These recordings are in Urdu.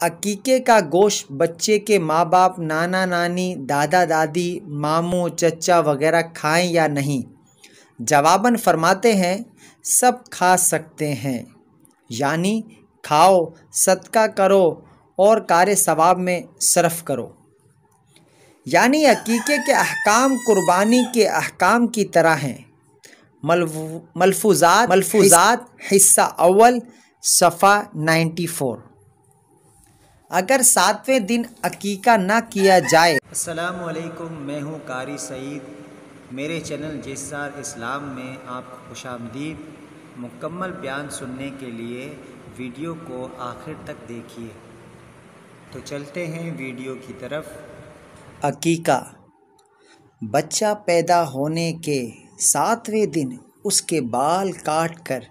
عقیقے کا گوشت بچے کے ماں باپ، نانا نانی، دادا دادی، ماموں چچا وغیرہ کھائیں یا نہیں؟ جواباً فرماتے ہیں سب کھا سکتے ہیں، یعنی کھاؤ، صدقہ کرو اور کار ثواب میں صرف کرو۔ یعنی عقیقے کے احکام قربانی کے احکام کی طرح ہیں۔ ملفوظات حصہ اول صفحہ 94۔ اگر 7ویں دن عقیقہ نہ کیا جائے۔ السلام علیکم، میں ہوں قاری سعید۔ میرے چینل جسار اسلام میں آپ کو خوش آمدید۔ مکمل بیان سننے کے لیے ویڈیو کو آخر تک دیکھیے۔ تو چلتے ہیں ویڈیو کی طرف۔ عقیقہ، بچہ پیدا ہونے کے 7ویں دن اس کے بال کاٹ کر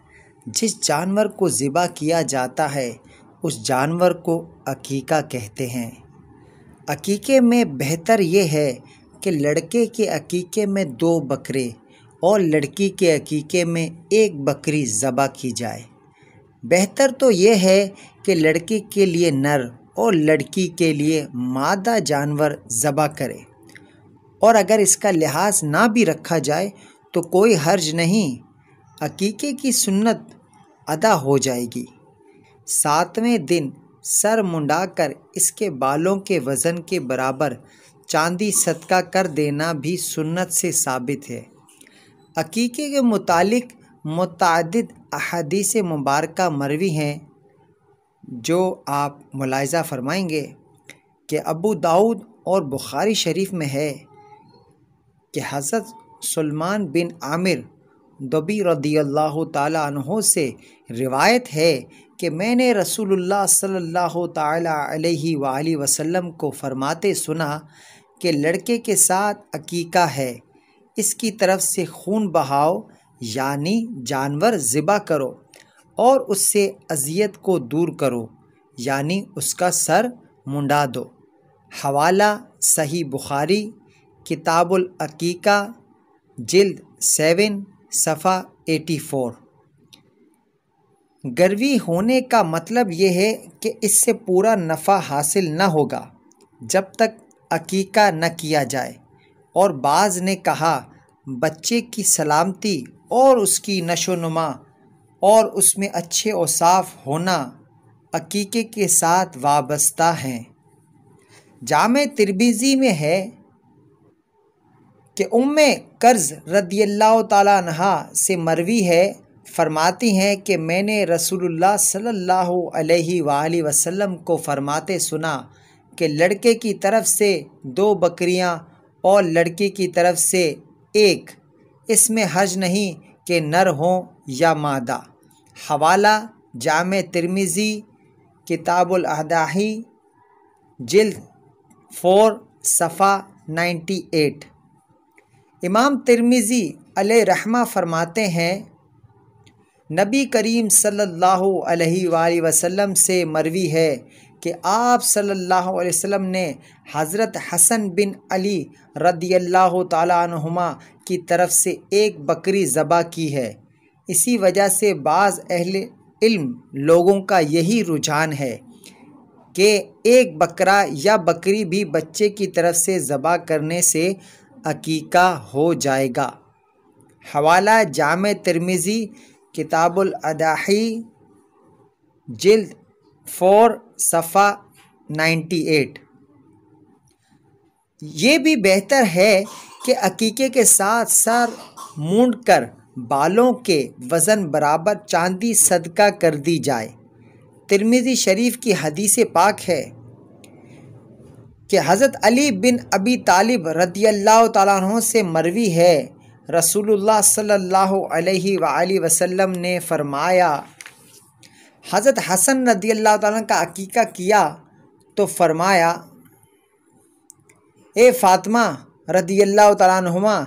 جس جانور کو ذبح کیا جاتا ہے اس جانور کو عقیقہ کہتے ہیں۔ عقیقے میں بہتر یہ ہے کہ لڑکے کے عقیقے میں 2 بکرے اور لڑکی کے عقیقے میں 1 بکری ذبح کی جائے۔ بہتر تو یہ ہے کہ لڑکے کے لیے نر اور لڑکی کے لیے مادہ جانور ذبح کرے، اور اگر اس کا لحاظ نہ بھی رکھا جائے تو کوئی حرج نہیں، عقیقے کی سنت ادا ہو جائے گی۔ 7ویں دن سر منڈا کر اس کے بالوں کے وزن کے برابر چاندی صدقہ کر دینا بھی سنت سے ثابت ہے۔ عقیقے کے متعلق متعدد احادیث مبارکہ مروی ہیں، جو آپ ملاحظہ فرمائیں گے کہ ابو داؤد اور بخاری شریف میں ہے کہ حضرت سلمان بن عامر دبی رضی اللہ تعالیٰ عنہ سے روایت ہے کہ میں نے رسول اللہ صلی اللہ تعالیٰ علیہ وآلہ وسلم کو فرماتے سنا کہ لڑکے کے ساتھ عقیقہ ہے، اس کی طرف سے خون بہاؤ، یعنی جانور ذبح کرو، اور اس سے اذیت کو دور کرو، یعنی اس کا سر منڈا دو۔ حوالہ صحیح بخاری، کتاب العقیقہ، جلد 7 صفحہ 84۔ گروی ہونے کا مطلب یہ ہے کہ اس سے پورا نفع حاصل نہ ہوگا جب تک عقیقہ نہ کیا جائے، اور بعض نے کہا بچے کی سلامتی اور اس کی نشو و نما اور اس میں اچھے اوصاف ہونا عقیقے کے ساتھ وابستہ ہیں۔ جامع ترمذی میں ہے کہ کرز رضی اللہ تعالیٰ عنہا سے مروی ہے، فرماتی ہیں کہ میں نے رسول اللہ صلی اللہ علیہ وآلہ وسلم کو فرماتے سنا کہ لڑکے کی طرف سے 2 بکریاں اور لڑکی کی طرف سے 1، اس میں حرج نہیں کہ نر ہوں یا مادہ۔ حوالہ جامع ترمذی، کتاب الاضحیٰ، جلد 4 صفحہ 98۔ امام ترمذی علیہ رحمہ فرماتے ہیں نبی کریم صلی اللہ علیہ وآلہ وسلم سے مروی ہے کہ آپ صلی اللہ علیہ وسلم نے حضرت حسن بن علی رضی اللہ تعالیٰ عنہما کی طرف سے 1 بکری ذبح کی ہے۔ اسی وجہ سے بعض اہل علم لوگوں کا یہی رجحان ہے کہ 1 بکرا یا بکری بھی بچے کی طرف سے ذبح کرنے سے عقیقہ ہو جائے گا۔ حوالہ جامع ترمذی، کتاب الاضحیٰ، جلد 4 صفحہ 98۔ یہ بھی بہتر ہے کہ عقیقے کے ساتھ سر مونڈ کر بالوں کے وزن برابر چاندی صدقہ کر دی جائے۔ ترمذی شریف کی حدیث پاک ہے کہ حضرت علی بن ابی طالب رضی اللہ تعالیٰ عنہ سے مروی ہے رسول اللہ صلی اللہ علیہ وآلہ وسلم نے فرمایا حضرت حسن رضی اللہ تعالیٰ عنہ کا عقیقہ کیا تو فرمایا اے فاطمہ رضی اللہ تعالیٰ عنہما،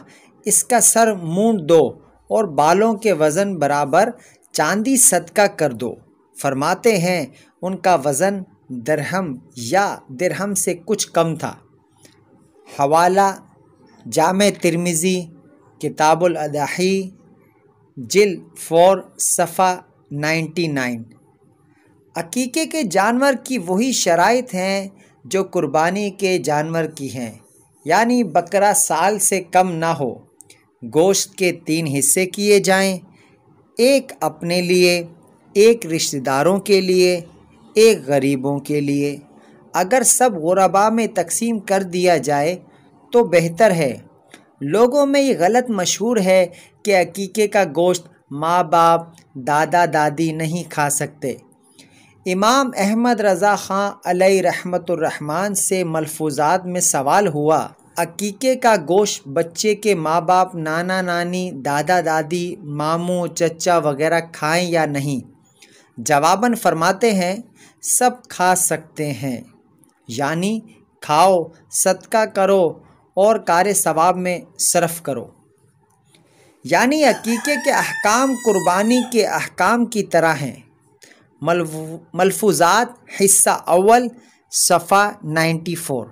اس کا سر مونڈ دو اور بالوں کے وزن برابر چاندی صدقہ کر دو۔ فرماتے ہیں ان کا وزن درہم یا درہم سے کچھ کم تھا۔ حوالہ جامع ترمذی، کتاب الاضحیٰ، جلد 4 صفحہ 99۔ عقیقے کے جانور کی وہی شرائط ہیں جو قربانی کے جانور کی ہیں، یعنی بکرا سال سے کم نہ ہو، گوشت کے 3 حصے کیے جائیں، ایک اپنے لیے، ایک رشتہ داروں کے لیے، ایک غریبوں کے لیے۔ اگر سب غرباء میں تقسیم کر دیا جائے تو بہتر ہے۔ لوگوں میں یہ غلط مشہور ہے کہ عقیقے کا گوشت ماں باپ، دادا دادی نہیں کھا سکتے۔ امام احمد رضا خان علیہ رحمت الرحمن سے ملفوظات میں سوال ہوا، عقیقے کا گوشت بچے کے ماں باپ، نانا نانی، دادا دادی، ماموں چچا وغیرہ کھائیں یا نہیں؟ جواباً فرماتے ہیں سب کھا سکتے ہیں، یعنی کھاؤ، صدقہ کرو اور کار ثواب میں صرف کرو۔ یعنی عقیقے کے احکام قربانی کے احکام کی طرح ہیں۔ ملفوظات حصہ اول صفحہ 94۔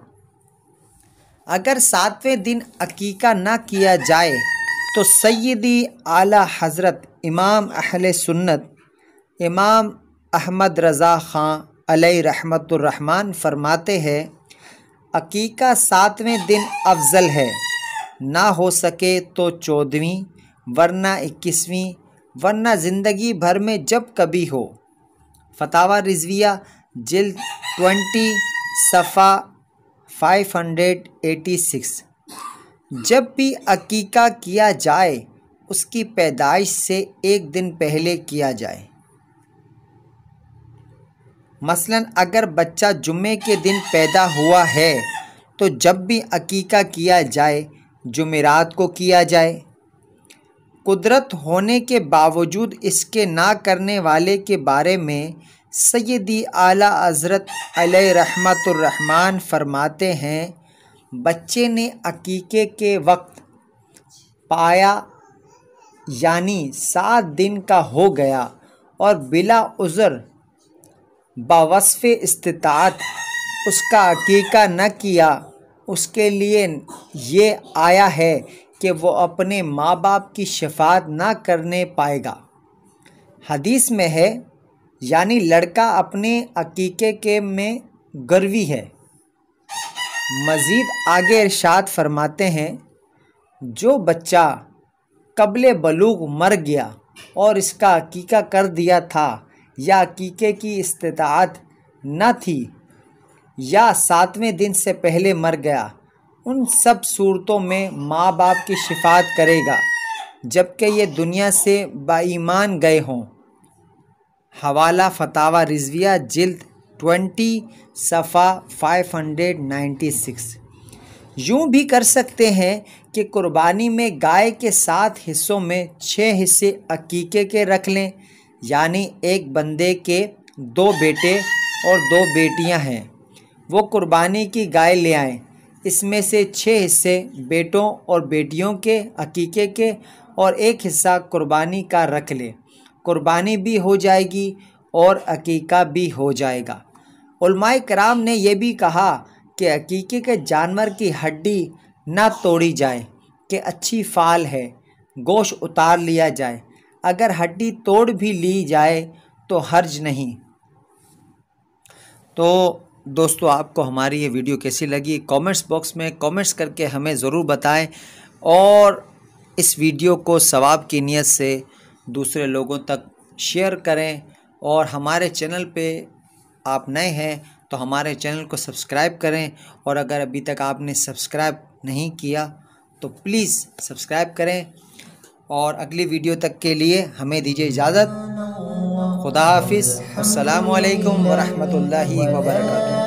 اگر 7ویں دن عقیقہ نہ کیا جائے تو سیدی اعلیٰ حضرت امام اہل سنت امام احمد رضا خان علیہ رحمت الرحمن فرماتے ہیں عقیقہ 7ویں دن افضل ہے، نہ ہو سکے تو 14ویں، ورنہ 21ویں، ورنہ زندگی بھر میں جب کبھی ہو۔ فتاوی رضویہ جلد 20 صفحہ 586۔ جب بھی عقیقہ کیا جائے اس کی پیدائش سے 1 دن پہلے کیا جائے۔ مثلاً اگر بچہ جمعے کے دن پیدا ہوا ہے تو جب بھی عقیقہ کیا جائے جمعرات کو کیا جائے۔ قدرت ہونے کے باوجود اس کے نہ کرنے والے کے بارے میں سیدی اعلیٰ حضرت علیہ رحمت الرحمن فرماتے ہیں بچے نے عقیقے کے وقت پایا، یعنی 7 دن کا ہو گیا اور بلا عذر بوصف استطاعت اس کا عقیقہ نہ کیا، اس کے لیے یہ آیا ہے کہ وہ اپنے ماں باپ کی شفاعت نہ کرنے پائے گا۔ حدیث میں ہے یعنی لڑکا اپنے عقیقے کے میں گروی ہے۔ مزید آگے ارشاد فرماتے ہیں جو بچہ قبل بلوغ مر گیا اور اس کا عقیقہ کر دیا تھا یا عقیقے کی استطاعت نہ تھی یا 7ویں دن سے پہلے مر گیا، ان سب صورتوں میں ماں باپ کی شفاعت کرے گا جبکہ یہ دنیا سے با ایمان گئے ہوں۔ حوالہ فتاوی رضویہ جلد 20 صفحہ 596۔ یوں بھی کر سکتے ہیں کہ قربانی میں گائے کے 7 حصوں میں 6 حصے عقیقے کے رکھ لیں، یعنی ایک بندے کے 2 بیٹے اور 2 بیٹیاں ہیں، وہ قربانی کی گائے لے آئیں، اس میں سے 6 حصے بیٹوں اور بیٹیوں کے عقیقے کے اور 1 حصہ قربانی کا رکھ لیں، قربانی بھی ہو جائے گی اور عقیقہ بھی ہو جائے گا۔ علماء کرام نے یہ بھی کہا کہ عقیقے کے جانور کی ہڈی نہ توڑی جائے کہ اچھی فعال ہے، گوشت اتار لیا جائے، اگر ہڈی توڑ بھی لی جائے تو حرج نہیں۔ تو دوستو آپ کو ہماری یہ ویڈیو کیسی لگی کامنٹس باکس میں کامنٹس کر کے ہمیں ضرور بتائیں، اور اس ویڈیو کو ثواب کی نیت سے دوسرے لوگوں تک شیئر کریں، اور ہمارے چینل پہ آپ نئے ہیں تو ہمارے چینل کو سبسکرائب کریں، اور اگر ابھی تک آپ نے سبسکرائب نہیں کیا تو پلیز سبسکرائب کریں، اور اگلی ویڈیو تک کے لیے ہمیں دیجیے اجازت۔ خدا حافظ، السلام علیکم ورحمۃ اللہ وبرکاتہ۔